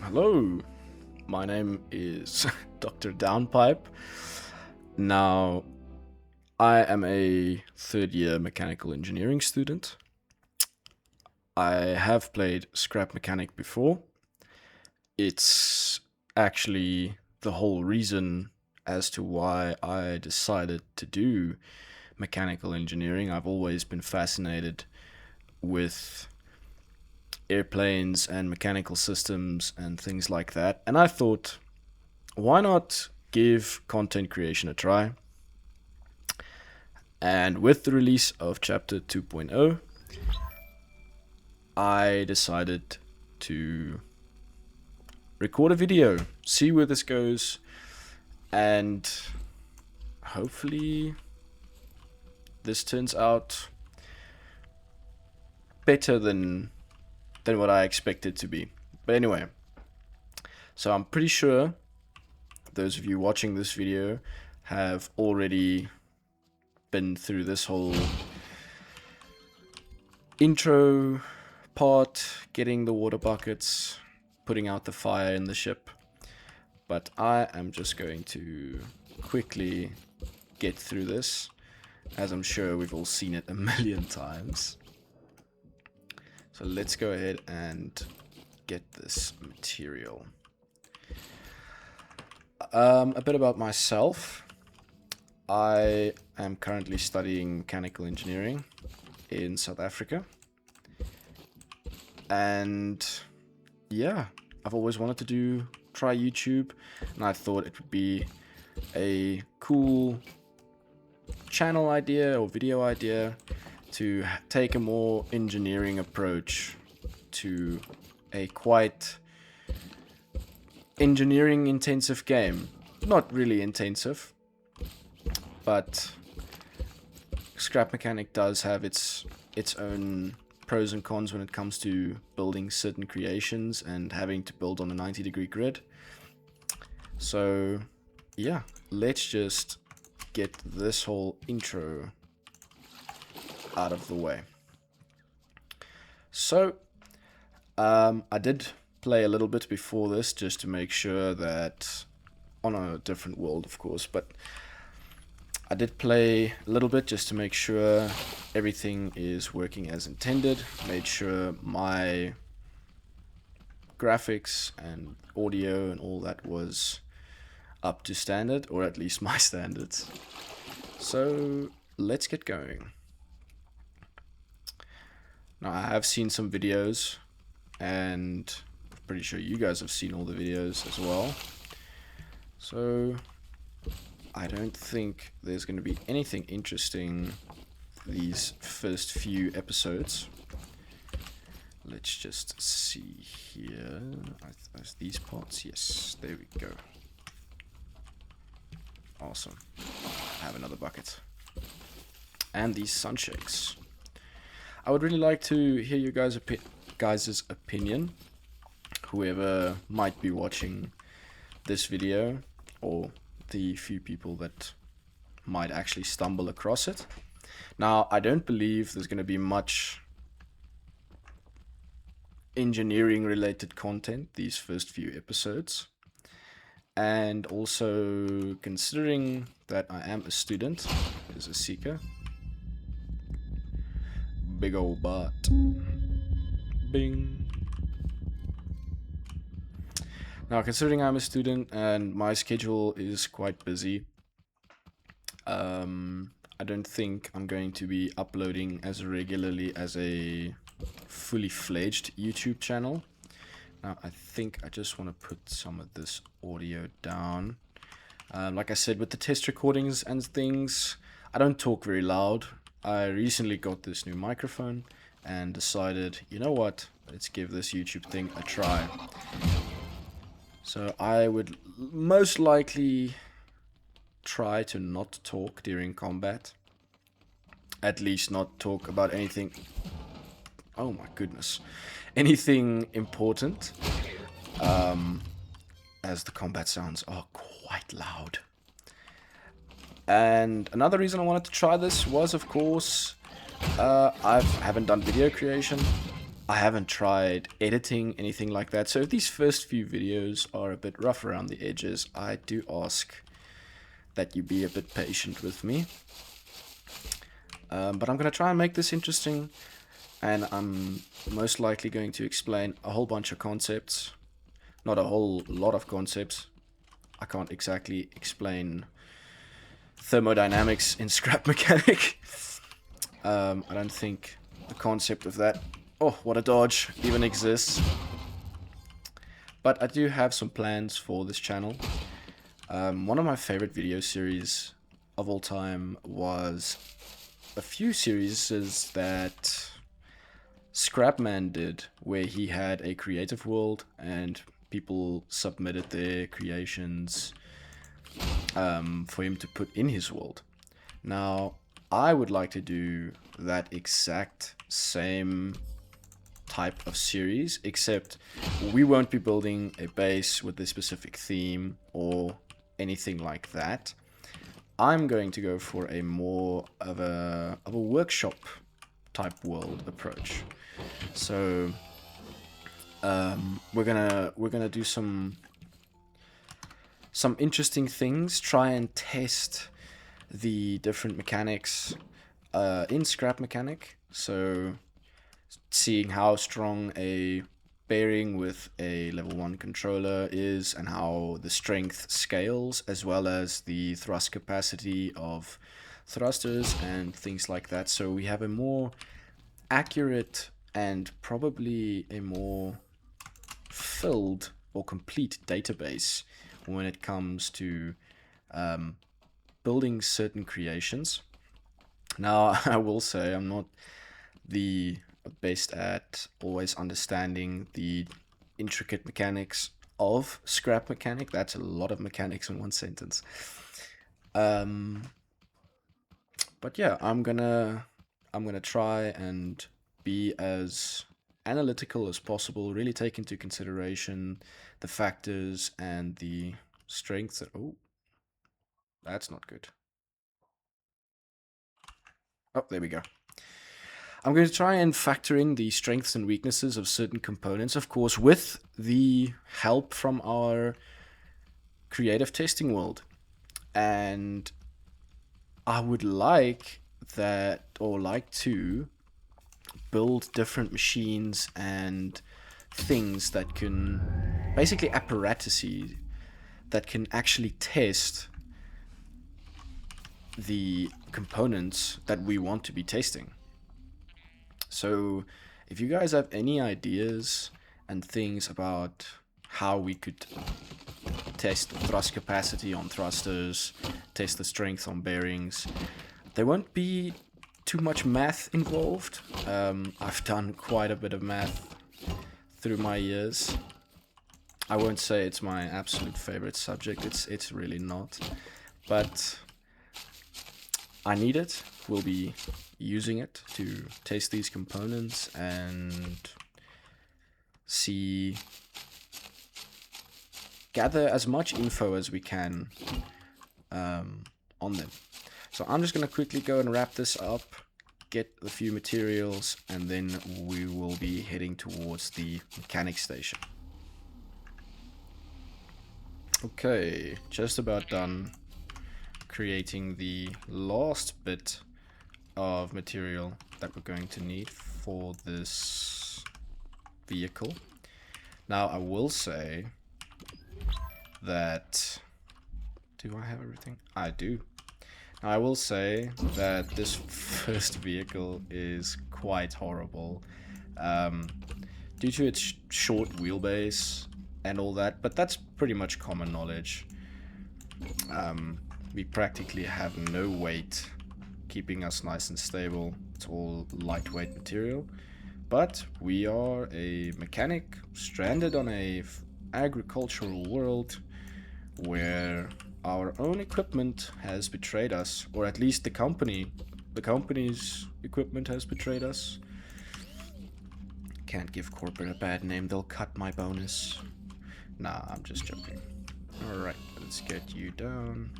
Hello, my name is Dr. Downpipe. Now, I am a third year mechanical engineering student. I have played Scrap Mechanic before. It's actually the whole reason as to why I decided to do mechanical engineering. I've always been fascinated with airplanes and mechanical systems and things like that. And I thought, why not give content creation a try? And with the release of Chapter 2.0, I decided to record a video, see where this goes, and hopefully this turns out better than what I expected to be. But anyway, so I'm pretty sure those of you watching this video have already been through this whole intro part, getting the water buckets, putting out the fire in the ship. But I am just going to quickly get through this, as I'm sure we've all seen it a million times. So let's go ahead and get this material. A bit about myself. I am currently studying mechanical engineering in South Africa. And yeah, I've always wanted to try YouTube, and I thought it would be a cool channel idea or video idea to take a more engineering approach to a quite engineering intensive game. Not really intensive, but Scrap Mechanic does have its own pros and cons when it comes to building certain creations and having to build on a 90-degree grid. So yeah, let's just get this whole intro out of the way. So I did play a little bit before this just to make sure that, on a different world of course, but I did play a little bit just to make sure everything is working as intended, made sure my graphics and audio and all that was up to standard, or at least my standards. So let's get going. Now, I have seen some videos, and I'm pretty sure you guys have seen all the videos as well. So I don't think there's going to be anything interesting these first few episodes. Let's just see here. Are these parts? Yes, there we go. Awesome. I have another bucket. And these sunshakes. I would really like to hear you guys' opinion. Whoever might be watching this video, or the few people that might actually stumble across it. Now, I don't believe there's going to be much engineering related content these first few episodes. And also, considering that I am a student, as a seeker, big old butt. Bing. Now, considering I'm a student and my schedule is quite busy, I don't think I'm going to be uploading as regularly as a fully fledged YouTube channel. Now, I think I just want to put some of this audio down. Like I said, with the test recordings and things, I don't talk very loud. I recently got this new microphone and decided, you know what, let's give this YouTube thing a try. So I would most likely try to not talk during combat. At least not talk about anything. Oh my goodness. Anything important. As the combat sounds are quite loud. And another reason I wanted to try this was, of course, I haven't done video creation. I haven't tried editing, anything like that. So if these first few videos are a bit rough around the edges, I do ask that you be a bit patient with me. But I'm going to try and make this interesting, and I'm most likely going to explain a whole bunch of concepts. Not a whole lot of concepts. I can't exactly explain thermodynamics in scrap mechanic. I don't think the concept of that, oh, what a dodge, even exists. But I do have some plans for this channel. One of my favorite video series of all time was a few series that Scrapman did, where he had a creative world and people submitted their creations for him to put in his world. Now, I would like to do that exact same type of series, except we won't be building a base with a specific theme or anything like that. I'm going to go for a more of a workshop type world approach. So we're gonna do some interesting things, try and test the different mechanics in scrap mechanic. So seeing how strong a bearing with a level 1 controller is and how the strength scales, as well as the thrust capacity of thrusters and things like that. So we have a more accurate and probably a more filled or complete database when it comes to building certain creations. Now, I will say I'm not the best at always understanding the intricate mechanics of scrap mechanic. That's a lot of mechanics in one sentence. But yeah, I'm gonna try and be as analytical as possible, really take into consideration the factors and the strengths. Oh, that's not good. Oh, there we go. I'm going to try and factor in the strengths and weaknesses of certain components, of course, with the help from our creative testing world. And I would like to build different machines and things that can, basically apparatuses, that can actually test the components that we want to be testing. So if you guys have any ideas and things about how we could test thrust capacity on thrusters, test the strength on bearings, there won't be too much math involved. I've done quite a bit of math through my years. I won't say it's my absolute favorite subject, it's really not, but I need it. We'll be using it to test these components and gather as much info as we can on them. So I'm just going to quickly go and wrap this up, get a few materials, and then we will be heading towards the mechanic station. Okay, just about done creating the last bit of material that we're going to need for this vehicle. Now, I will say that... do I have everything? I do. Now, I will say that this first vehicle is quite horrible due to its short wheelbase and all that, but that's pretty much common knowledge. We practically have no weight keeping us nice and stable. It's all lightweight material, but we are a mechanic stranded on a agricultural world where our own equipment has betrayed us, or at least the company's equipment has betrayed us. Can't give corporate a bad name, they'll cut my bonus. Nah, I'm just joking. Alright, let's get you down.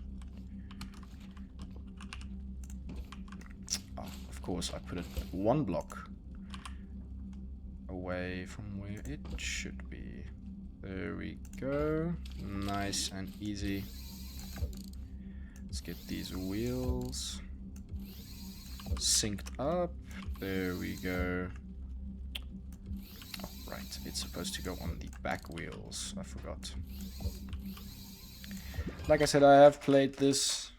Oh, of course, I put it one block away from where it should be. There we go. Nice and easy. Let's get these wheels synced up. There we go. Oh, right, it's supposed to go on the back wheels. I forgot. Like I said, I have played this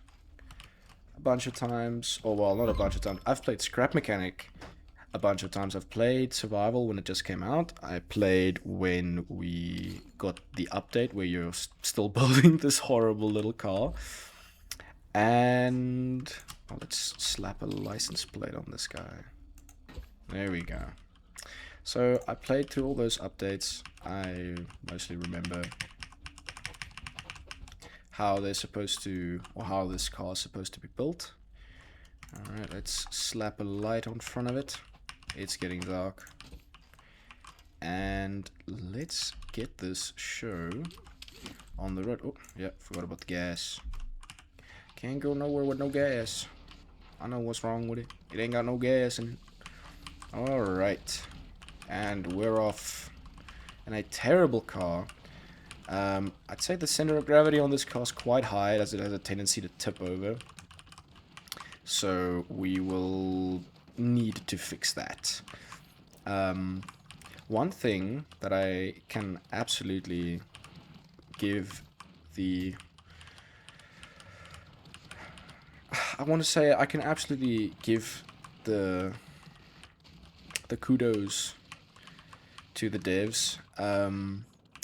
a bunch of times. Or, well, not a bunch of times. I've played Scrap Mechanic a bunch of times. I've played Survival when it just came out. I played when we got the update where you're still building this horrible little car. And oh, let's slap a license plate on this guy. There we go. So I played through all those updates. I mostly remember how they're supposed to, or how this car is supposed to be built. Alright, let's slap a light on front of it. It's getting dark. And let's get this show on the road. Oh, yeah, forgot about the gas. Can't go nowhere with no gas. I know what's wrong with it. It ain't got no gas in it. Alright. And we're off in a terrible car. I'd say the center of gravity on this car is quite high, as it has a tendency to tip over. So we will need to fix that. One thing that I can absolutely give the... I want to say I can absolutely give the kudos to the devs.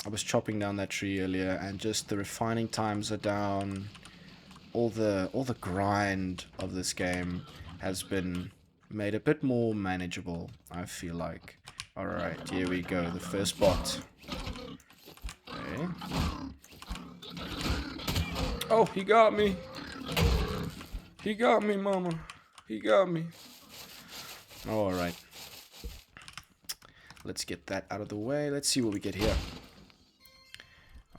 I was chopping down that tree earlier, and just the refining times are down. All the grind of this game has been made a bit more manageable, I feel like. Alright, here we go, the first bot. Okay. Oh, he got me. He got me, mama. He got me. Alright. Let's get that out of the way. Let's see what we get here.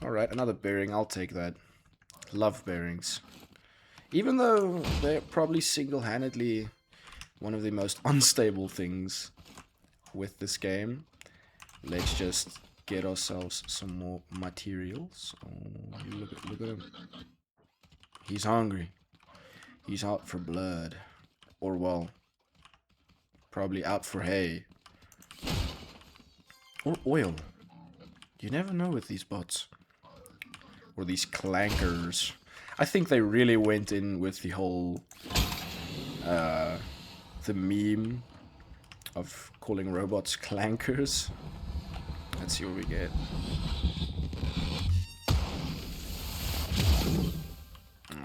Alright, another bearing. I'll take that. Love bearings. Even though they're probably single-handedly one of the most unstable things with this game, let's just get ourselves some more materials. Oh, look at him. He's hungry. He's out for blood. Or, well, probably out for hay. Or oil. You never know with these bots. Or these clankers. I think they really went in with the whole... the meme of calling robots clankers. Let's see what we get.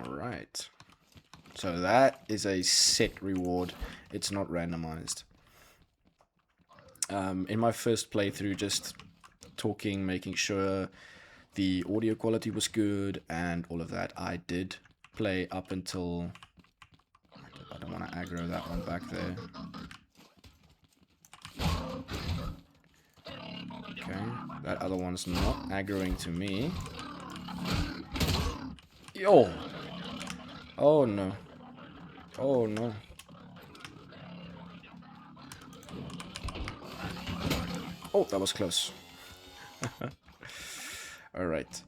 Alright. So that is a set reward. It's not randomized. In my first playthrough, just talking, making sure the audio quality was good and all of that, I did play up until... I don't want to aggro that one back there. Okay, that other one's not aggroing to me. Yo! Oh no. Oh no. Oh, that was close. Alright.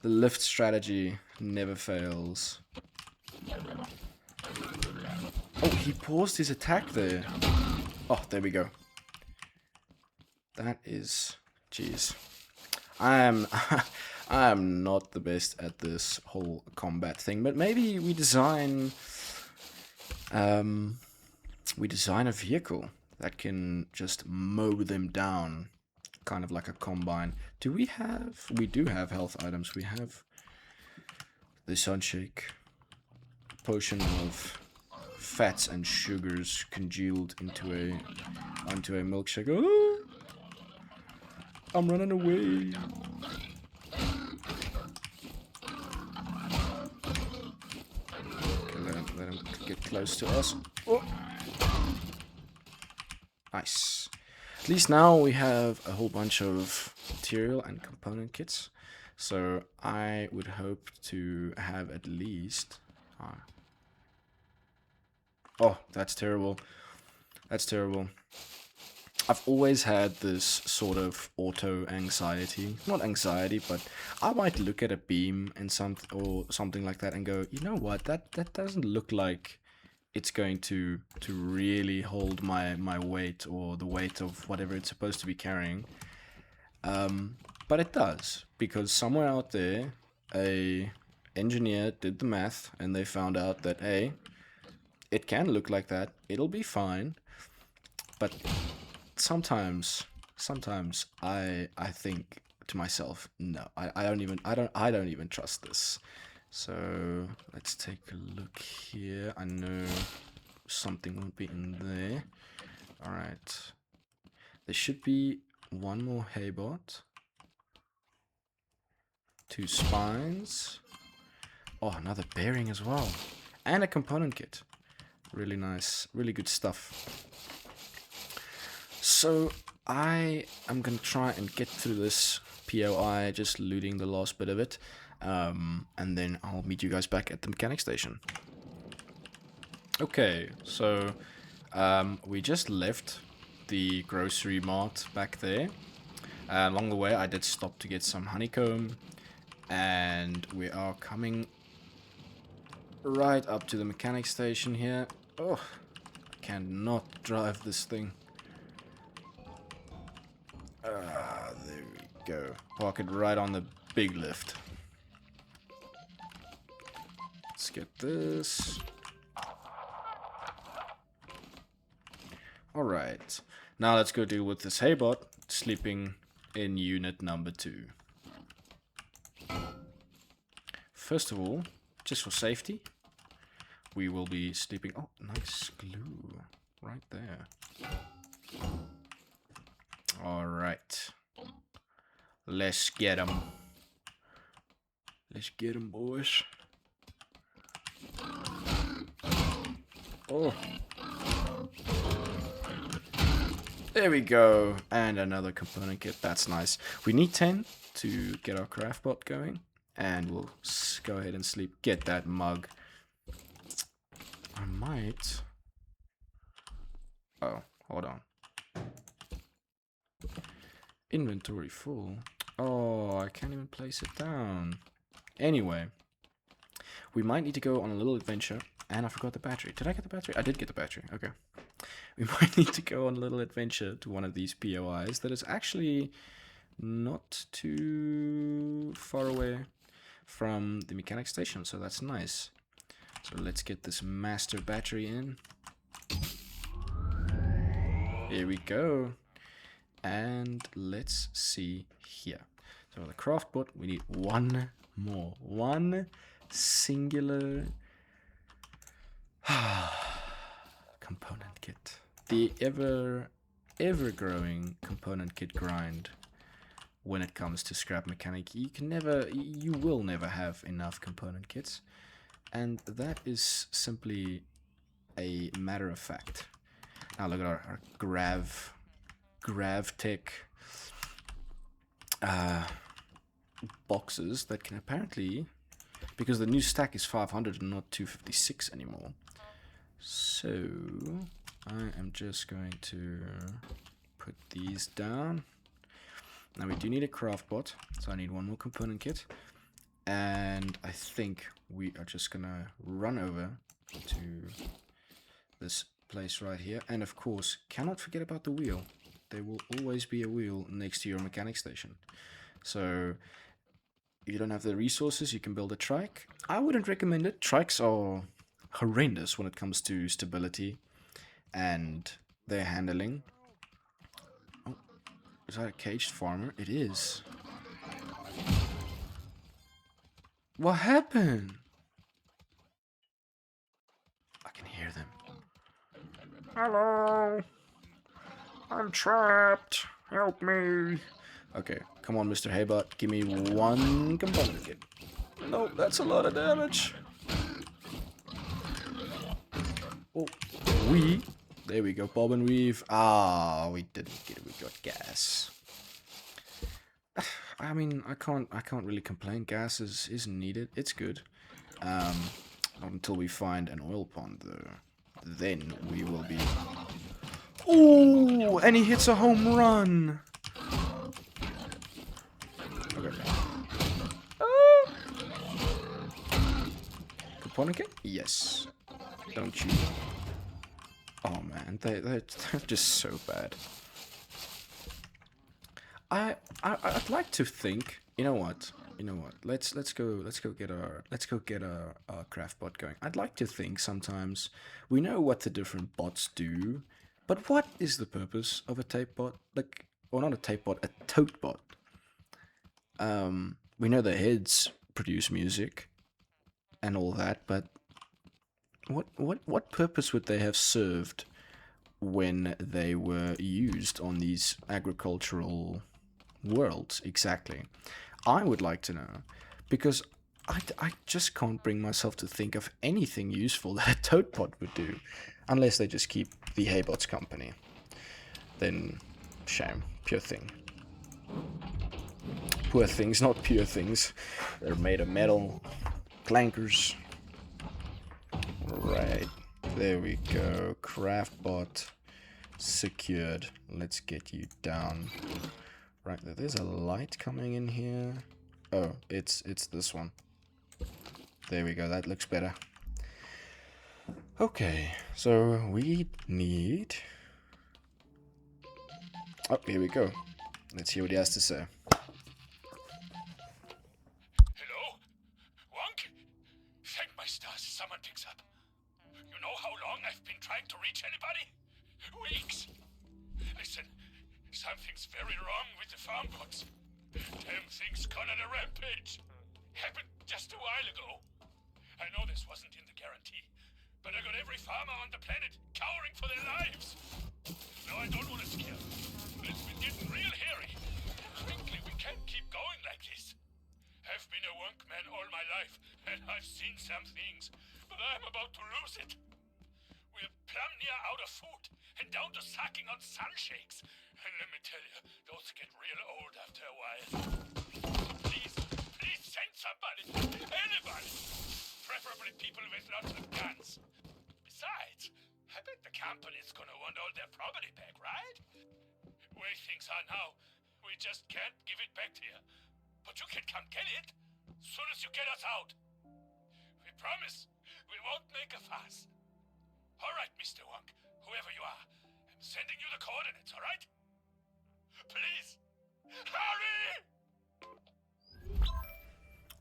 The lift strategy never fails. Oh, he paused his attack there. Oh, there we go. That is... Jeez. I am not the best at this whole combat thing, but maybe we design... we design a vehicle that can just mow them down. Kind of like a combine. Do we have... We do have health items. We have the Sunshake. Potion of fats and sugars congealed onto a milkshake. Oh! I'm running away. Okay, let him get close to us. Oh. Nice. At least now we have a whole bunch of material and component kits. So I would hope to have at least... Oh, that's terrible. That's terrible. I've always had this sort of auto anxiety. Not anxiety, but I might look at a beam and something like that and go, you know what, that doesn't look like it's going to really hold my weight or the weight of whatever it's supposed to be carrying. But it does, because somewhere out there, a engineer did the math and they found out that, hey, it can look like that, it'll be fine. But sometimes I think to myself, no, I don't even trust this. So let's take a look here. I know something won't be in there. All right, there should be one more haybot, 2 spines. Oh, another bearing as well, and a component kit. Really nice, really good stuff. So I am gonna try and get through this POI, just looting the last bit of it, and then I'll meet you guys back at the mechanic station. Okay, so we just left the grocery mart back there. Along the way I did stop to get some honeycomb, and we are coming right up to the mechanic station here. Oh, I cannot drive this thing. There we go. Park it right on the big lift. Let's get this. Alright. Now let's go deal with this haybot sleeping in unit number 2. First of all, just for safety, we will be sleeping... Oh, nice glue. Right there. Alright. Let's get them. Let's get them, boys. Oh. There we go. And another component kit. That's nice. We need 10 to get our craft bot going. And we'll go ahead and sleep. Get that mug. I might... Oh, hold on. Inventory full. Oh, I can't even place it down. Anyway, we might need to go on a little adventure. And I forgot the battery. Did I get the battery? I did get the battery. Okay. We might need to go on a little adventure to one of these POIs that is actually not too far away from the mechanic station. So that's nice. So let's get this master battery in. Here we go. And let's see here. So the craft bot, we need one more. One singular component kit. The ever growing component kit grind when it comes to scrap mechanic. You will never have enough component kits. And that is simply a matter of fact. Now look at our GravTech boxes that can apparently, because the new stack is 500 and not 256 anymore. So I am just going to put these down. Now we do need a craft bot, so I need one more component kit. And I think we are just gonna run over to this place right here. And of course, cannot forget about the wheel. There will always be a wheel next to your mechanic station. So if you don't have the resources, you can build a trike. I wouldn't recommend it. Trikes are horrendous when it comes to stability and their handling. Oh, is that a caged farmer? It is. What happened? I can hear them. Hello. I'm trapped. Help me. Okay, come on, Mr. Haybot. Give me one component kit. Nope, that's a lot of damage. Oh, there we go, bob and weave. Ah, we didn't get it. We got gas. I mean, I can't really complain. Gas is needed. It's good. Um, not until we find an oil pond, though. Then we will be. Ooh, and he hits a home run. Okay. Copernicus? Yes. Don't you? Oh man, they're just so bad. I'd like to think. You know what? You know what? Let's go get our craft bot going. I'd like to think sometimes we know what the different bots do, but what is the purpose of a tape bot? Like, or not a tape bot, a tote bot. We know the heads produce music and all that, but what purpose would they have served when they were used on these agricultural worlds exactly? I would like to know, because I just can't bring myself to think of anything useful that a tote bot would do, unless they just keep the haybots company. Then, shame, pure thing. Poor things, not pure things. They're made of metal, clankers. Right, there we go. Craft bot secured. Let's get you down. Right, there's a light coming in here. Oh, it's this one. There we go, that looks better. Okay, so we need... Oh, here we go. Let's hear what he has to say. Hello? Wonk? Thank my stars someone picks up. You know how long I've been trying to reach anybody? Weeks. Listen, something's very wrong with the farm bots. Damn thing's gone on a rampage. Happened just a while ago. I know this wasn't in the guarantee, but I got every farmer on the planet cowering for their lives. No, I don't want to scare them. It's been getting real hairy. Frankly, we can't keep going like this. I've been a wonk man all my life, and I've seen some things, but I'm about to lose it. We're plumb near out of food, and down to sucking on sunshakes. And let me tell you, those get real old after a while. Please, please send somebody, anybody. Preferably people with lots of guns. Besides, I bet the company's gonna want all their property back, right? Way things are now, we just can't give it back to you. But you can come get it, soon as you get us out. We promise, we won't make a fuss. Alright, Mr. Wonk, whoever you are, I'm sending you the coordinates, alright? Please, hurry!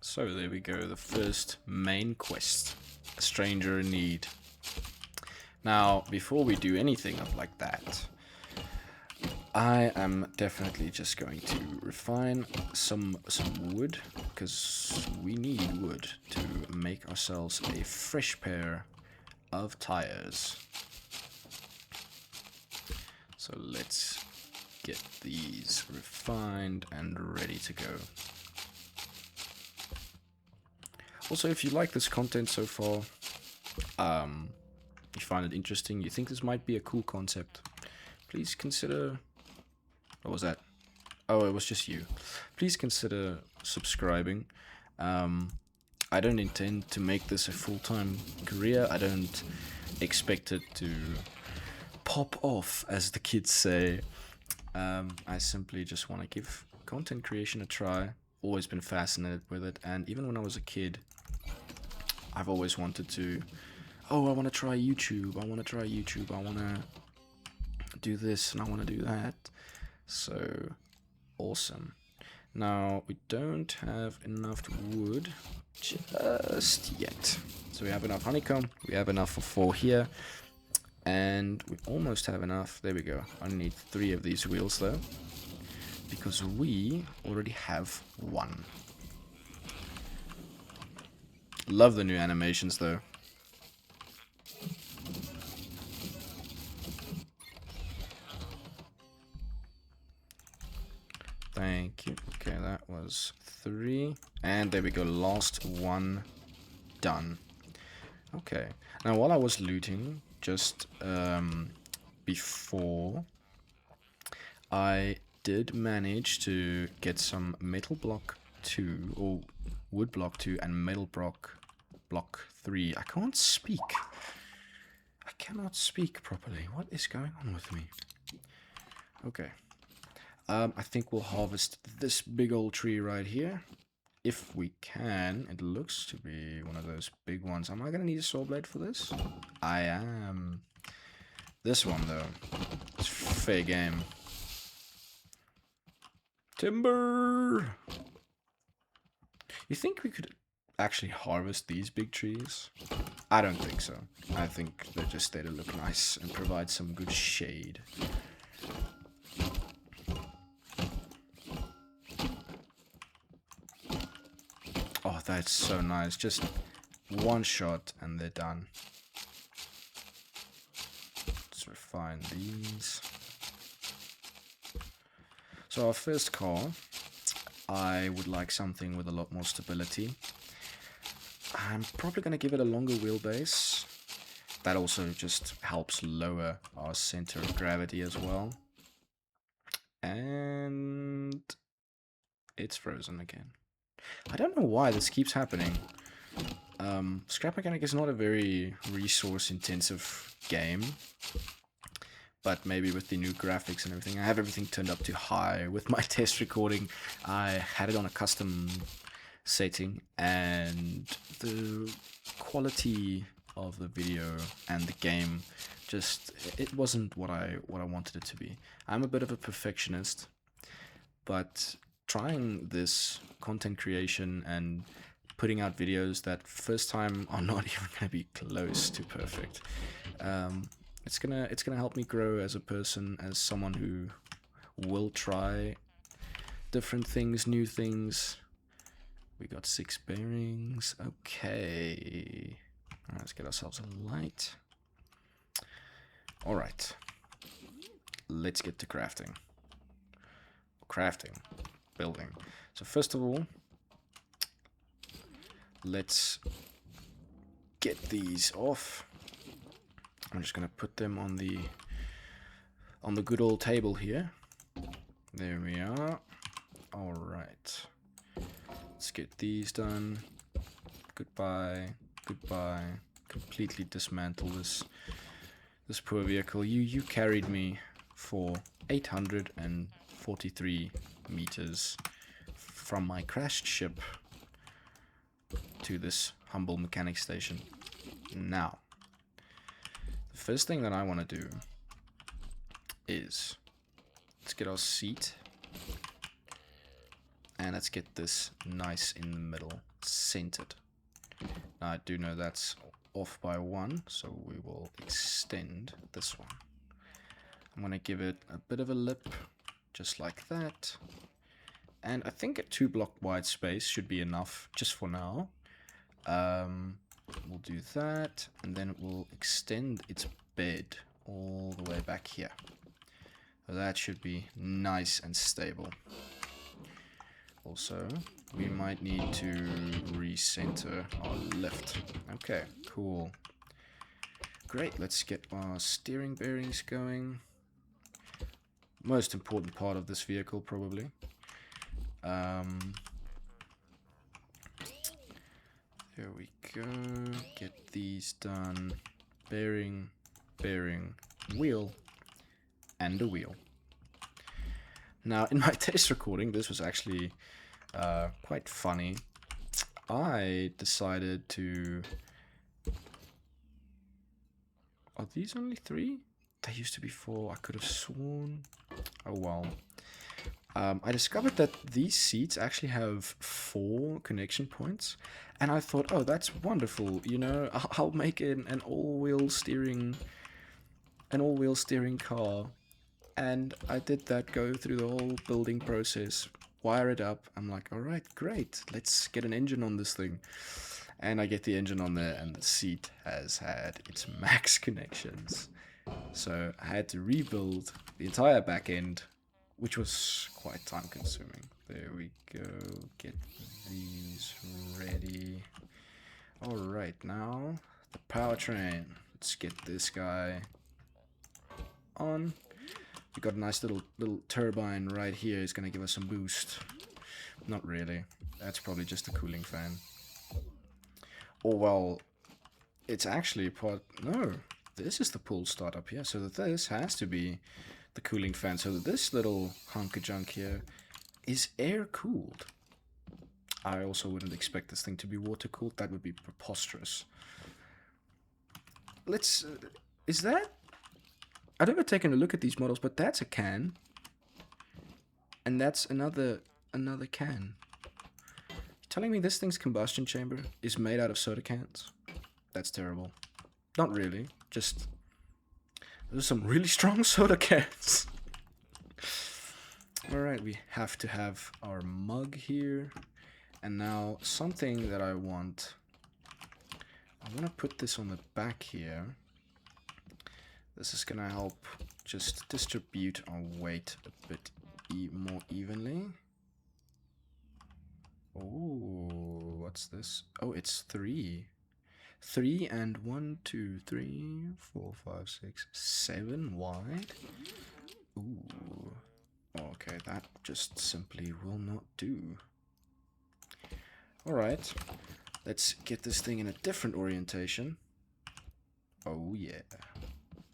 So there we go, the first main quest, A Stranger in Need. Now, before we do anything like that, I am definitely just going to refine some wood, because we need wood to make ourselves a fresh pair of tires. So let's get these refined and ready to go. Also, if you like this content so far, you find it interesting, you think this might be a cool concept, please consider... What was that? Oh, it was just you. Please consider subscribing. I don't intend to make this a full-time career. I don't expect it to pop off, as the kids say. I simply just want to give content creation a try. Always been fascinated with it, and even when I was a kid, I've always wanted to... Oh, I want to try YouTube. I want to try YouTube. I want to do this and I want to do that. So, awesome. Now, we don't have enough wood just yet. So we have enough honeycomb, we have enough for 4 here, and we almost have enough. There we go. I need 3 of these wheels though, because we already have 1. Love the new animations though. Thank you. Okay, that was 3. And there we go, last one done. Okay, now while I was looting, just before, I did manage to get some metal block 2, or wood block 2, and metal block 3. I can't speak. I cannot speak properly. What is going on with me? Okay. I think we'll harvest this big old tree right here. If we can. It looks to be one of those big ones. Am I going to need a saw blade for this? I am. This one, though. It's fair game. Timber! You think we could actually harvest these big trees? I don't think so. I think they're just there to look nice and provide some good shade. Oh, that's so nice. Just one shot and they're done. Let's refine these. So our first car, I would like something with a lot more stability. I'm probably going to give it a longer wheelbase. That also just helps lower our center of gravity as well. And it's frozen again. I don't know why this keeps happening. Scrap Mechanic is not a very resource-intensive game. But maybe with the new graphics and everything, I have everything turned up to high. With my test recording, I had it on a custom setting, and the quality of the video and the game just, it wasn't what I wanted it to be. I'm a bit of a perfectionist, but trying this content creation and putting out videos that first time are not even going to be close to perfect. It's gonna help me grow as a person, as someone who will try different things, new things. We got 6 bearings. Okay. Let's get ourselves a light. Alright. Let's get to crafting. Building. So first of all, let's get these off. I'm just gonna put them on the good old table here. There we are. Alright. Let's get these done. Goodbye. Goodbye. Completely dismantle this poor vehicle. You carried me for 843 meters from my crashed ship to this humble mechanic station. Now, the first thing that I want to do is let's get our seat, and let's get this nice in the middle, centered. Now I do know that's off by 1, so we will extend this one. I'm going to give it a bit of a lip, just like that. And I think a 2 block wide space should be enough just for now. We'll do that, and then we'll extend its bed all the way back here. So that should be nice and stable. Also, we might need to recenter our lift. Okay, cool. Great, let's get our steering bearings going. Most important part of this vehicle, probably. There we go. Get these done. Bearing, wheel, and a wheel. Now, in my test recording, this was actually quite funny. I decided to... Are these only 3? They used to be 4. I could have sworn. Oh well. I discovered that these seats actually have 4 connection points, and I thought, oh, that's wonderful. You know, I'll make it an all-wheel steering car. And I did that, go through the whole building process, wire it up. I'm like, all right, great. Let's get an engine on this thing. And I get the engine on there, and the seat has had its max connections. So I had to rebuild the entire back end, which was quite time consuming. There we go. Get these ready. Alright, now the powertrain. Let's get this guy on. We got a nice little turbine right here. It's gonna give us some boost. Not really. That's probably just a cooling fan. Or well, it's actually part. No, this is the pull start up here. So that this has to be the cooling fan. So that this little hunk of junk here is air cooled. I also wouldn't expect this thing to be water cooled. That would be preposterous. Let's. Is that? I've never taken a look at these models, but that's a can. And that's another can. Telling me this thing's combustion chamber is made out of soda cans? That's terrible. Not really. Just there's some really strong soda cans. Alright, we have to have our mug here. And now something that I want to put this on the back here. This is gonna help just distribute our weight a bit more evenly. Oh, what's this? Oh, it's 3. 3 and 1, 2, 3, 4, 5, 6, 7 wide. Ooh. Okay, that just simply will not do. Alright, let's get this thing in a different orientation. Oh yeah.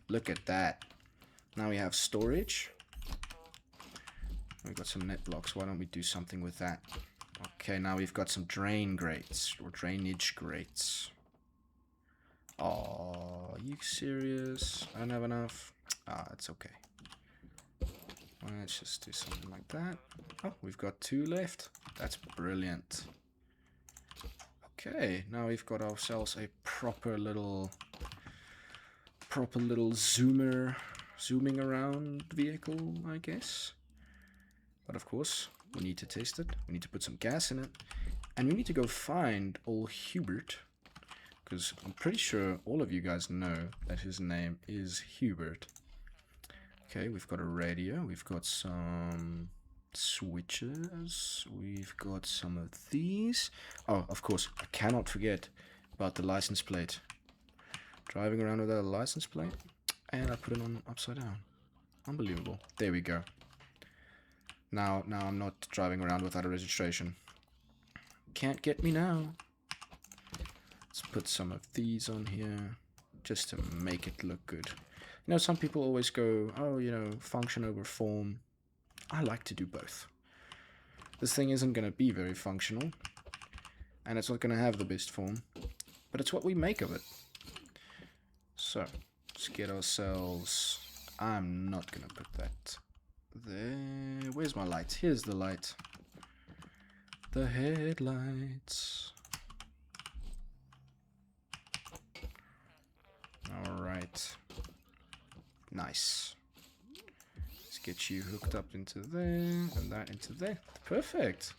Look at that. Now we have storage. We've got some net blocks. Why don't we do something with that? Okay, now we've got some drain grates, or drainage grates. Oh, are you serious? I don't have enough. Ah, it's okay. Let's just do something like that. Oh, we've got 2 left. That's brilliant. Okay, now we've got ourselves a proper little zooming around vehicle, I guess. But of course, we need to test it. We need to put some gas in it. And we need to go find old Hubert. Because I'm pretty sure all of you guys know that his name is Hubert. Okay, we've got a radio. We've got some switches. We've got some of these. Oh, of course, I cannot forget about the license plate. Driving around without a license plate. And I put it on upside down. Unbelievable. There we go. Now I'm not driving around without a registration. Can't get me now. Let's put some of these on here. Just to make it look good. You know, some people always go, oh, you know, function over form. I like to do both. This thing isn't going to be very functional. And it's not going to have the best form. But it's what we make of it. So, let's get ourselves... I'm not going to put that there. Where's my light? Here's the light. The headlights. Alright. Nice. Let's get you hooked up into there, and that into there. Perfect.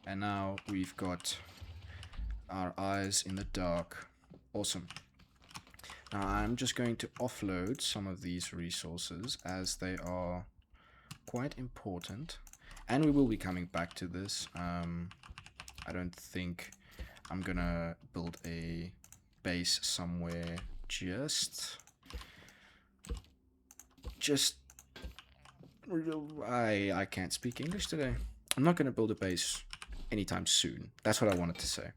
And now we've got our eyes in the dark. Awesome. Now I'm just going to offload some of these resources as they are quite important. And we will be coming back to this. I don't think I'm gonna build a base somewhere just I can't speak English today. I'm not gonna build a base anytime soon. That's what I wanted to say.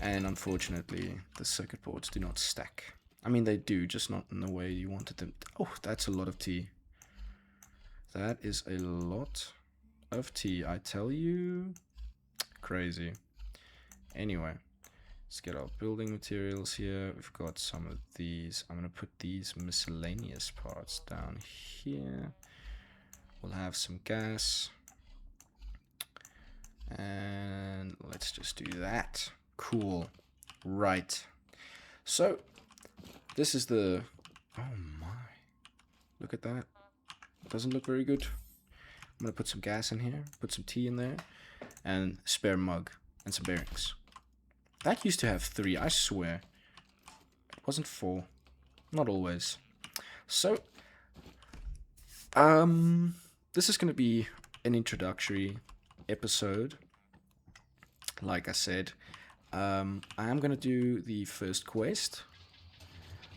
And unfortunately, the circuit boards do not stack. I mean, they do, just not in the way you wanted them. Oh, that's a lot of tea. That is a lot of tea, I tell you. Crazy. Anyway, let's get our building materials here. We've got some of these. I'm going to put these miscellaneous parts down here. We'll have some gas. And let's just do that. Cool. Right. So, this is the... Oh my. Look at that. Doesn't look very good. I'm going to put some gas in here. Put some tea in there. And a spare mug. And some bearings. That used to have 3, I swear. It wasn't 4. Not always. So, this is going to be an introductory episode. Like I said, I am going to do the first quest,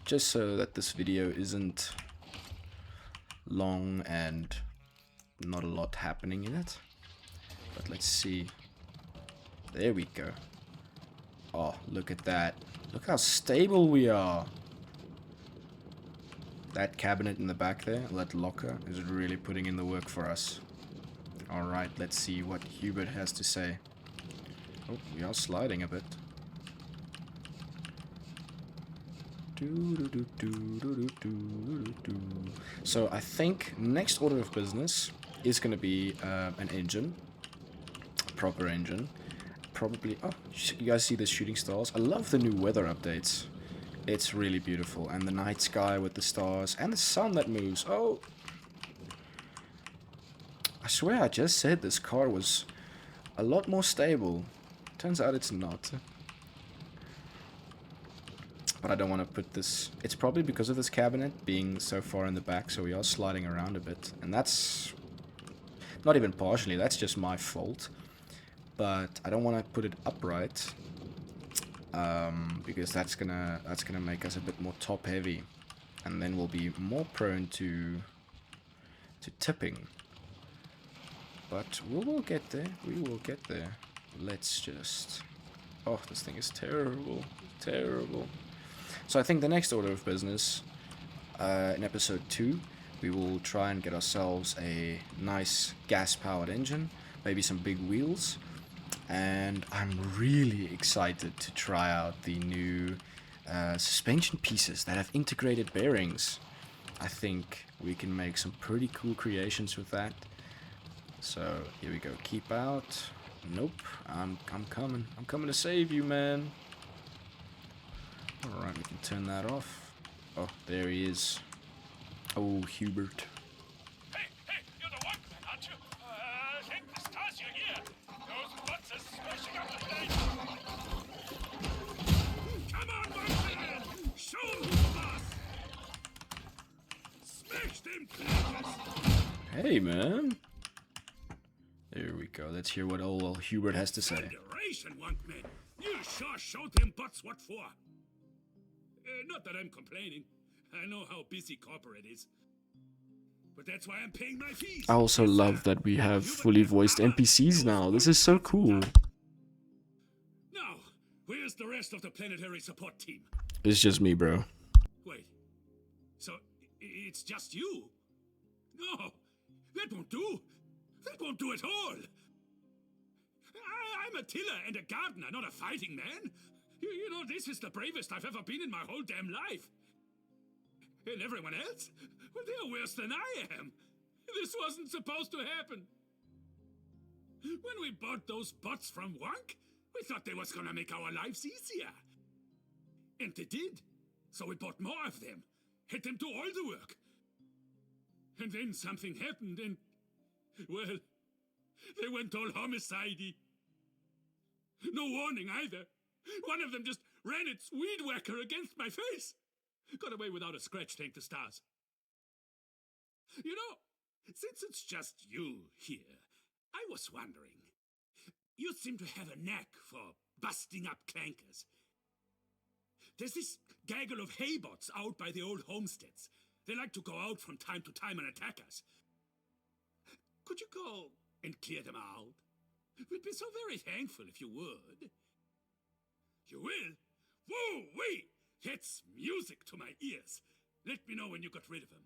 just so that this video isn't long and not a lot happening in it. But let's see. There we go. Oh, look at that. Look how stable we are. That cabinet in the back there, that locker, is really putting in the work for us. Alright, let's see what Hubert has to say. Oh, we are sliding a bit. So I think next order of business is going to be an engine. A proper engine. Probably... Oh, you guys see the shooting stars? I love the new weather updates. It's really beautiful. And the night sky with the stars. And the sun that moves. Oh! I swear I just said this car was a lot more stable. Turns out it's not. But I don't want to put this... It's probably because of this cabinet being so far in the back, so we are sliding around a bit. And that's... Not even partially, that's just my fault. But I don't want to put it upright. Because that's gonna make us a bit more top heavy. And then we'll be more prone to tipping. But we will get there. We will get there. Let's just... Oh, this thing is terrible. Terrible. So I think the next order of business, in episode 2, we will try and get ourselves a nice gas-powered engine, maybe some big wheels, and I'm really excited to try out the new suspension pieces that have integrated bearings. I think we can make some pretty cool creations with that. So here we go. Keep out. Nope. I'm coming. I'm coming to save you, man. Alright, we can turn that off. Oh, there he is. Oh, Hubert. Hey, you're the one, aren't you? Thank the stars you're here. Those bots are smashing up the place. Come on, Monkman! Show them who's boss! Smash them clankers! Hey, man. There we go. Let's hear what old Hubert has to say. Federation, Monkman. You sure showed them bots what for. Not that I'm complaining. I know how busy corporate is. But that's why I'm paying my fees. I also love that we have fully voiced NPCs now. This is so cool. Now, where's the rest of the planetary support team? It's just me, bro. Wait. So, it's just you? No, that won't do. That won't do at all. I'm a tiller and a gardener, not a fighting man. You know, this is the bravest I've ever been in my whole damn life. And everyone else? Well, they're worse than I am. This wasn't supposed to happen. When we bought those bots from Wonk, we thought they was gonna make our lives easier. And they did. So we bought more of them. Had them do all the work. And then something happened and... Well, they went all homicide-y. No warning either. One of them just ran its weed whacker against my face. Got away without a scratch, thank the stars. You know, since it's just you here, I was wondering. You seem to have a knack for busting up clankers. There's this gaggle of haybots out by the old homesteads. They like to go out from time to time and attack us. Could you go and clear them out? We'd be so very thankful if you would. You will? Woo-wee! That's music to my ears. Let me know when you got rid of them.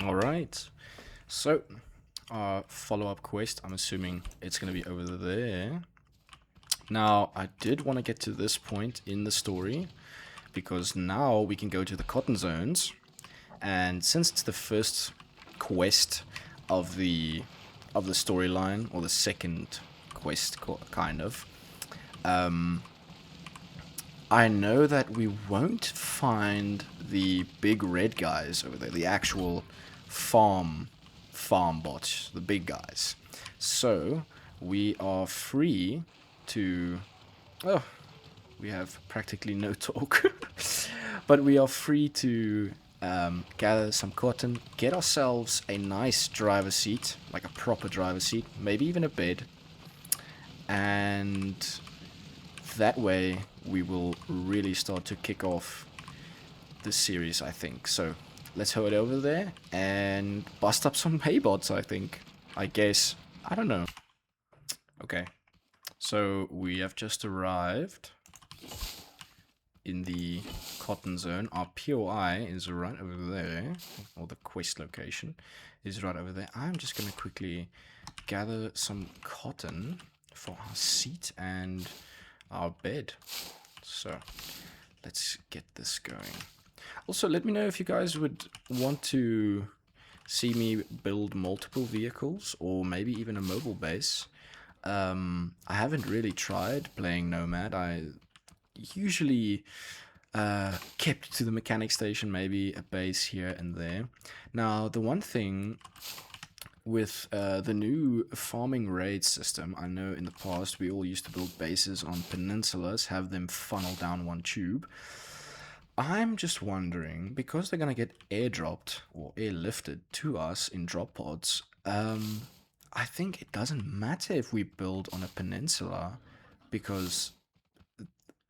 Alright. So, our follow-up quest, I'm assuming it's going to be over there. Now, I did want to get to this point in the story, because now we can go to the cotton zones. And since it's the first quest of the storyline, or the second quest, kind of, I know that we won't find the big red guys over there, the actual farm bots, the big guys. So we are free to... Oh, we have practically no talk. But we are free to gather some cotton, get ourselves a nice driver's seat, like a proper driver's seat, maybe even a bed. And that way we will really start to kick off this series, I think. So let's head over there and bust up some haybots, I think. I guess. I don't know. Okay. So we have just arrived in the cotton zone. Our POI is right over there, or the quest location is right over there. I'm just going to quickly gather some cotton for our seat and our bed. So let's get this going. Also, let me know if you guys would want to see me build multiple vehicles or maybe even a mobile base. I haven't really tried playing Nomad. I usually kept to the mechanic station, maybe a base here and there. Now, the one thing with the new farming raid system, I know in the past we all used to build bases on peninsulas, have them funnel down one tube. I'm just wondering, because they're going to get airdropped or airlifted to us in drop pods, I think it doesn't matter if we build on a peninsula because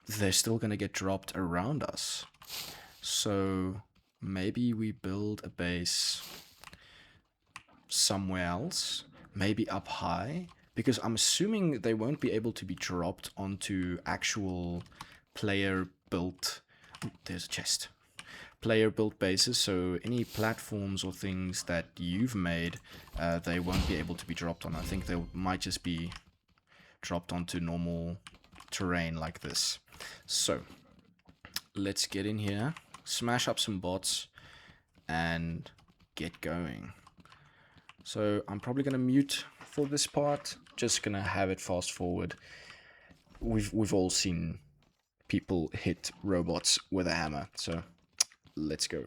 they're still going to get dropped around us. So maybe we build a base somewhere else, maybe up high, because I'm assuming they won't be able to be dropped onto actual player built. There's a chest. Player built bases, so any platforms or things that you've made, they won't be able to be dropped on. I think they might just be dropped onto normal terrain like this. So let's get in here, smash up some bots, and get going. So I'm probably gonna mute for this part. Just gonna have it fast forward. We've all seen people hit robots with a hammer, so let's go.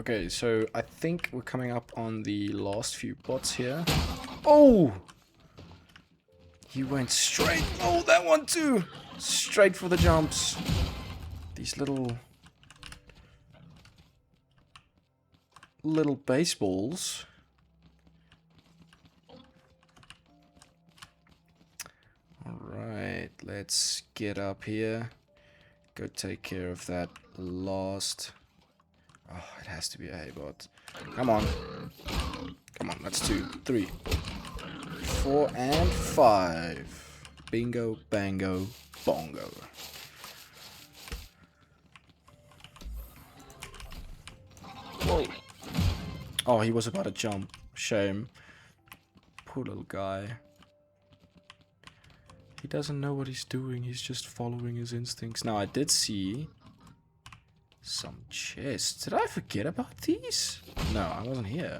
Okay, so I think we're coming up on the last few bots here. Oh! He went straight. Oh, that one too! Straight for the jumps. These little baseballs. Alright, let's get up here. Go take care of that last. Oh, it has to be a Haybot. Come on. Come on, that's 2, 3, 4, and 5. Bingo, bango, bongo. Whoa. Oh, he was about to jump. Shame. Poor little guy. He doesn't know what he's doing. He's just following his instincts. Now, I did see some chests. Did I forget about these? No, I wasn't here.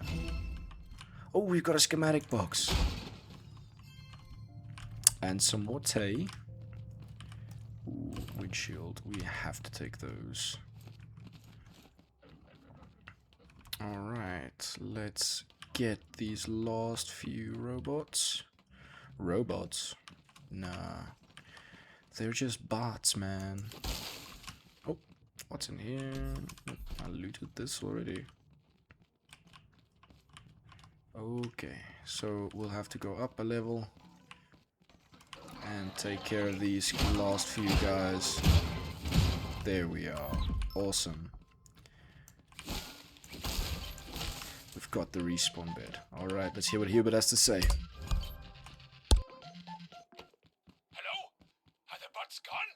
Oh, we've got a schematic box. And some more tea. Ooh, windshield. We have to take those. Alright, let's get these last few robots. Robots? Nah. They're just bots, man. Oh, what's in here? I looted this already. Okay, so we'll have to go up a level and take care of these last few guys. There we are. Awesome. We've got the respawn bed. Alright, let's hear what Hubert has to say. Hello? Are the bots gone?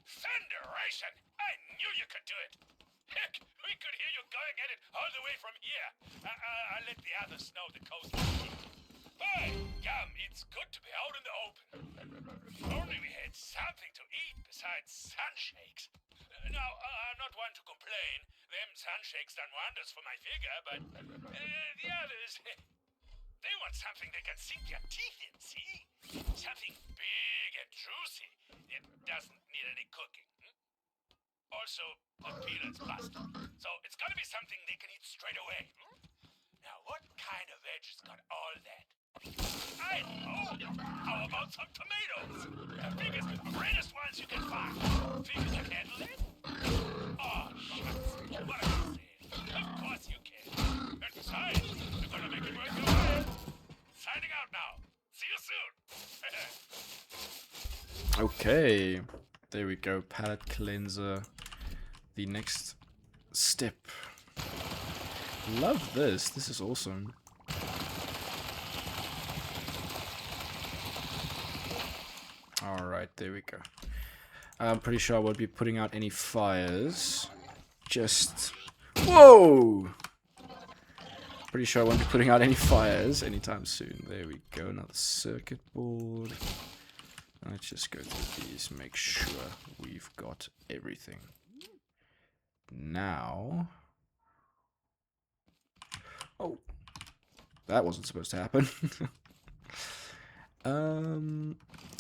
Thunderation! I knew you could do it! Heck, we could hear you going at it all the way from here. I'll let the others know the coast is clear. By gum, it's good to be out in the open. If only we had something to eat besides sunshakes. Now, I'm not one to complain. Them sunshakes done wonders for my figure, but the others, they want something they can sink their teeth in, see? Something big and juicy. It doesn't need any cooking. Also, the peelers bust. So it's gotta be something they can eat straight away. Now, what kind of veg has got all that? I know! How about some tomatoes? The biggest, greatest ones you can find. Think you can handle it? Oh, shucks. What a mistake. Of course you can. And besides, you're gonna make it worth your while. Signing out now. See you soon. Okay. There we go. Palette cleanser. The next step. Love this. This is awesome. Alright, there we go. I'm pretty sure I won't be putting out any fires. Just... Whoa! Pretty sure I won't be putting out any fires anytime soon. There we go. Another circuit board. Let's just go through these. Make sure we've got everything. Now... Oh. That wasn't supposed to happen.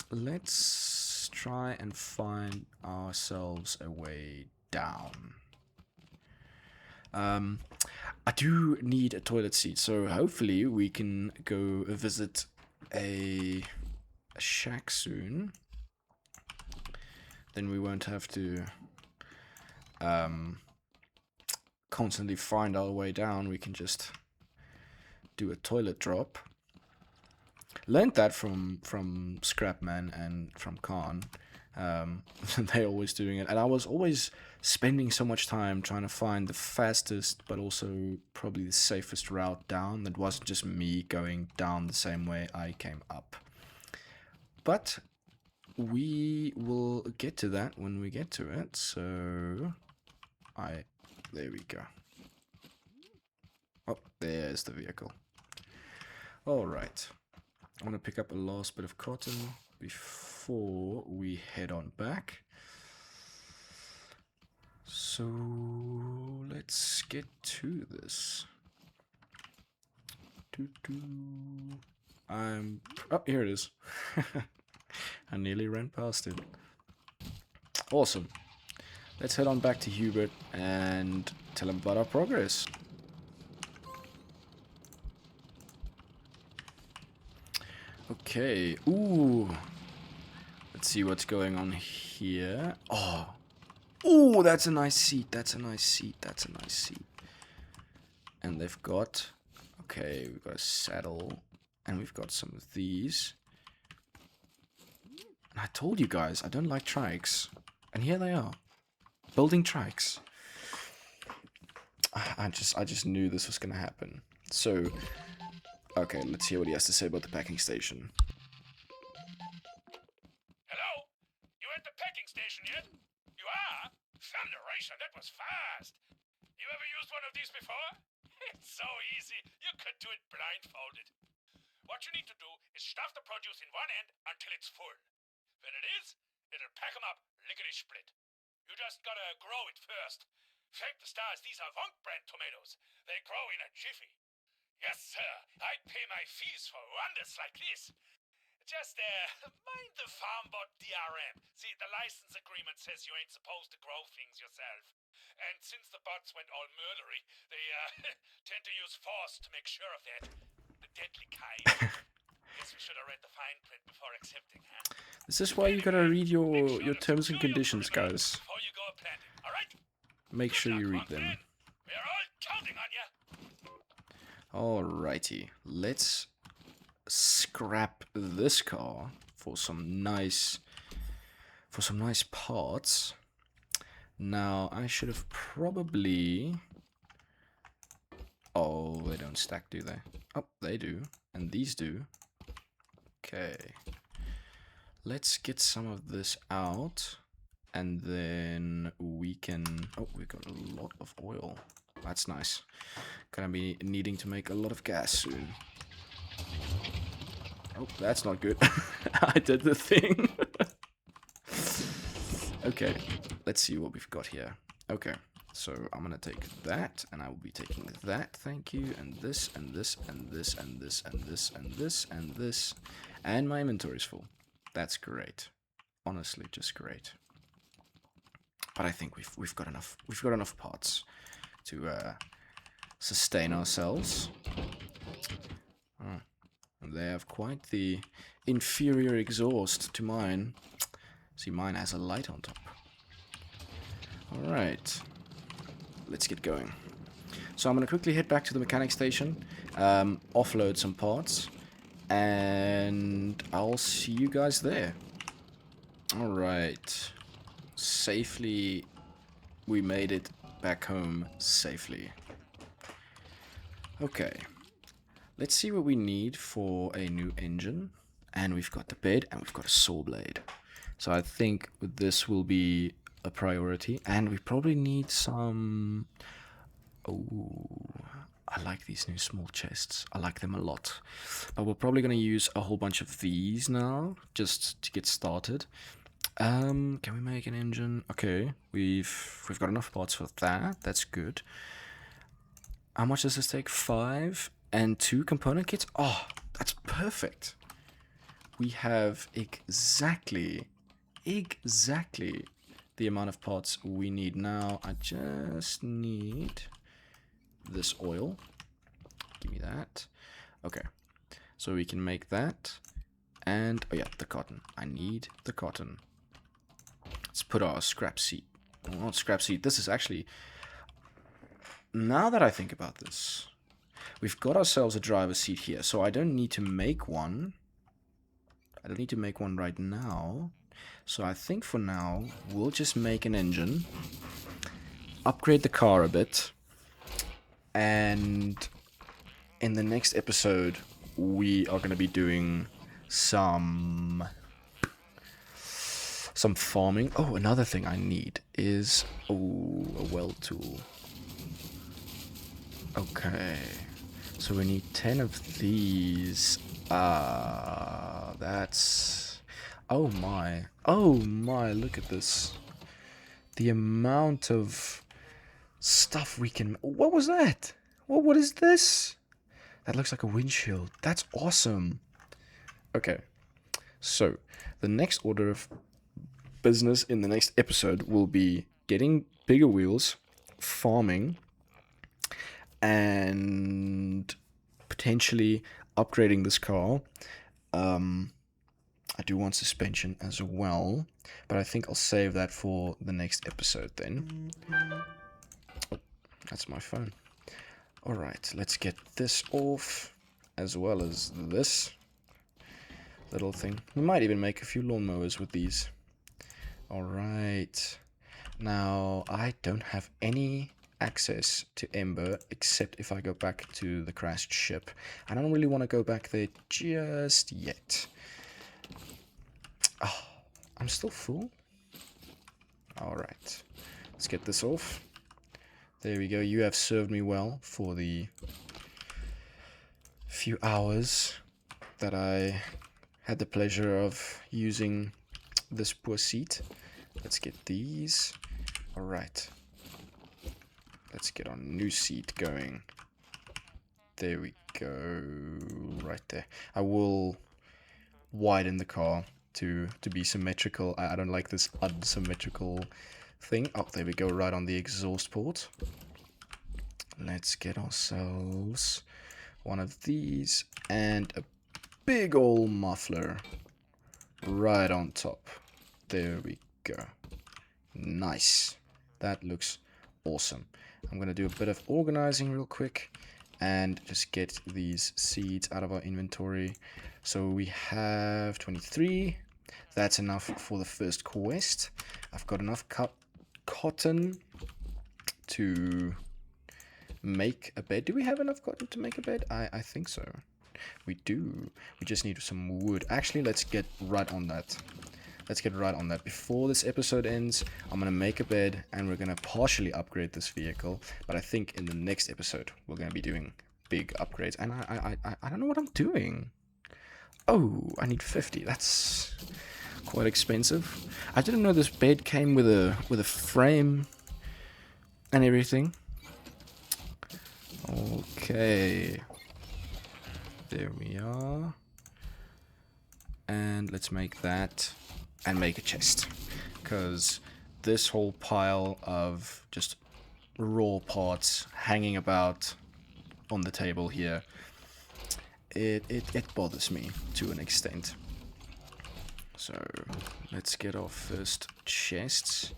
Let's try and find ourselves a way down. I do need a toilet seat, so hopefully we can go visit a shack soon. Then we won't have to constantly find our way down. We can just do a toilet drop. Learned that from Scrapman and from Khan. They're always doing it, and I was always spending so much time trying to find the fastest but also probably the safest route down that wasn't just me going down the same way I came up. But we will get to that when we get to it. So there we go. Oh, there's the vehicle. All right. I want to pick up a last bit of cotton before we head on back. So let's get to this. Oh, here it is. I nearly ran past it. Awesome. let's head on back to Hubert and tell him about our progress. Okay. Ooh. Let's see what's going on here. Oh. Ooh, that's a nice seat. That's a nice seat. That's a nice seat. And they've got... Okay, we've got a saddle. And we've got some of these. And I told you guys, I don't like trikes. And here they are. Building trikes. I just knew this was going to happen. So... Okay, let's hear what he has to say about the packing station. Hello? You at the packing station yet? You are? Thunderation, that was fast. You ever used one of these before? It's so easy. You could do it blindfolded. What you need to do is stuff the produce in one end until it's full. When it is, it'll pack 'em up lickety-split. You just gotta grow it first. Thank the stars, these are Wonk brand tomatoes. They grow in a jiffy. Yes, sir. I pay my fees for wonders like this. Just, mind the farm bot DRM. See, the license agreement says you ain't supposed to grow things yourself. And since the bots went all murdery, they, tend to use force to make sure of that. The deadly kind. Guess we should have read the fine print before accepting, huh? This is why you gotta read your terms and conditions, guys. Before you go planting, alright? Make sure you read them. We're all counting on you. Alrighty, let's scrap this car for some nice parts. Now I should have probably... Oh, they don't stack, do they? Oh, they do, and these do. Okay, let's get some of this out, and then we can... Oh, we got a lot of oil. That's nice. Gonna be needing to make a lot of gas soon. Oh, that's not good. I did the thing. Okay, let's see what we've got here. Okay, so I'm gonna take that, and I will be taking that, thank you, and this, and this, and this, and this, and this, and this, and this, and my inventory's full. That's great. Honestly, just great. But I think we've got enough. We've got enough parts to sustain ourselves. Oh, and they have quite the inferior exhaust to mine. See, mine has a light on top. Alright, let's get going. So I'm going to quickly head back to the mechanic station, offload some parts, and I'll see you guys there. Alright, safely, we made it back home safely. Okay, let's see what we need for a new engine. And we've got the bed and we've got a saw blade. So I think this will be a priority. And we probably need some... Oh, I like these new small chests. I like them a lot. But we're probably going to use a whole bunch of these now, just to get started. Can we make an engine? Okay, we've got enough parts for that. That's good. How much does this take? 5 and 2 component kits? Oh, that's perfect. We have exactly the amount of parts we need now. I just need this oil. Give me that. Okay, so we can make that. And, oh yeah, the cotton. I need the cotton. Let's put our scrap seat. Well, not scrap seat. This is actually... Now that I think about this, we've got ourselves a driver's seat here, so I don't need to make one. I don't need to make one right now. So I think for now, we'll just make an engine, upgrade the car a bit, and in the next episode, we are going to be doing some farming. Oh, another thing I need is a weld tool. Okay, so we need 10 of these. That's... Oh my, look at this. The amount of stuff we can... What was that? What is this? That looks like a windshield. That's awesome. Okay, so the next order of business in the next episode will be getting bigger wheels, farming, and potentially upgrading this car. I do want suspension as well, but I think I'll save that for the next episode then. Oh, that's my phone. Alright, let's get this off, as well as this little thing. We might even make a few lawnmowers with these. Alright. Now, I don't have any access to Ember except if I go back to the crashed ship. I don't really want to go back there just yet. Oh, I'm still full. Alright. Let's get this off. There we go. You have served me well for the few hours that I had the pleasure of using this poor seat. Let's get these. Alright. Let's get our new seat going. There we go. Right there. I will widen the car to be symmetrical. I don't like this unsymmetrical thing. Oh, there we go. Right on the exhaust port. Let's get ourselves one of these and a big old muffler right on top. There we go. Nice. That looks awesome. I'm going to do a bit of organizing real quick and just get these seeds out of our inventory. So we have 23. That's enough for the first quest. I've got enough cotton to make a bed. Do we have enough cotton to make a bed? I think so. We do. We just need some wood. Actually, let's get right on that. Let's get right on that. Before this episode ends, I'm going to make a bed and we're going to partially upgrade this vehicle. But I think in the next episode, we're going to be doing big upgrades. And I don't know what I'm doing. Oh, I need 50. That's quite expensive. I didn't know this bed came with a frame and everything. Okay. There we are. And let's make that and make a chest. Because this whole pile of just raw parts hanging about on the table here, it bothers me to an extent. So let's get our first chests.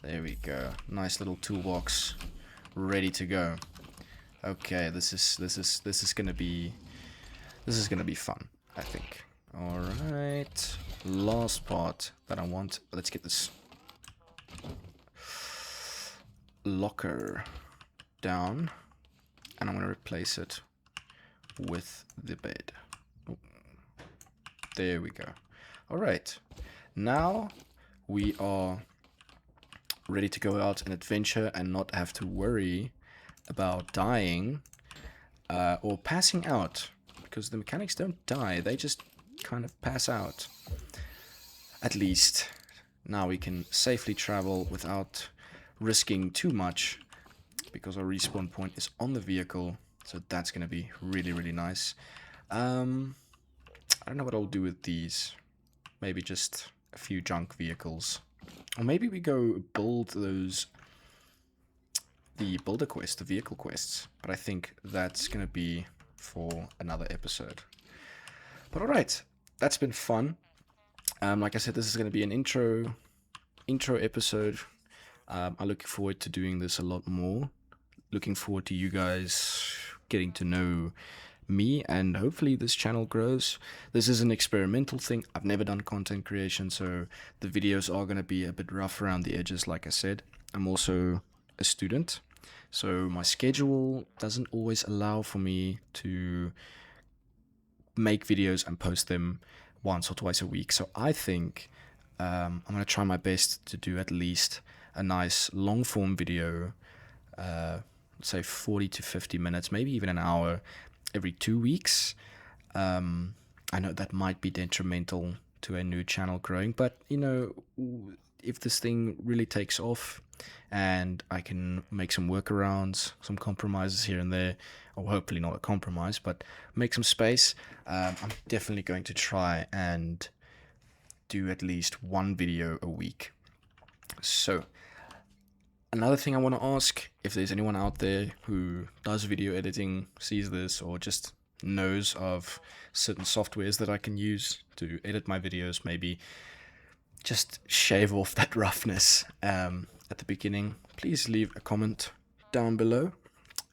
There we go. Nice little toolbox ready to go. Okay, this is gonna be fun, I think. Alright. Last part that I want. Let's get this locker down. And I'm going to replace it with the bed. Oh, there we go. Alright. Now we are ready to go out and adventure and not have to worry about dying or passing out. Because the mechanics don't die, they just kind of pass out. At least now we can safely travel without risking too much, because our respawn point is on the vehicle, so that's going to be really, really nice. I don't know what I'll do with these. Maybe just a few junk vehicles. Or maybe we go build those, the builder quest, the vehicle quests. But I think that's going to be for another episode. But alright, that's been fun. Like I said, this is going to be an intro episode. I look forward to doing this a lot more. Looking forward to you guys getting to know me, and hopefully this channel grows. This is an experimental thing. I've never done content creation, so the videos are going to be a bit rough around the edges, like I said. I'm also a student, so my schedule doesn't always allow for me to make videos and post them once or twice a week. So I think I'm going to try my best to do at least a nice long form video, say 40 to 50 minutes, maybe even an hour every 2 weeks. I know that might be detrimental to a new channel growing, but you know, if this thing really takes off and I can make some workarounds, some compromises here and there, or hopefully not a compromise, but make some space, I'm definitely going to try and do at least one video a week. So Another thing I want to ask, if there's anyone out there who does video editing, sees this, or just knows of certain softwares that I can use to edit my videos, maybe just shave off that roughness at the beginning, please leave a comment down below.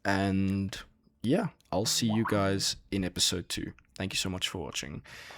And yeah, I'll see you guys in episode 2. Thank you so much for watching.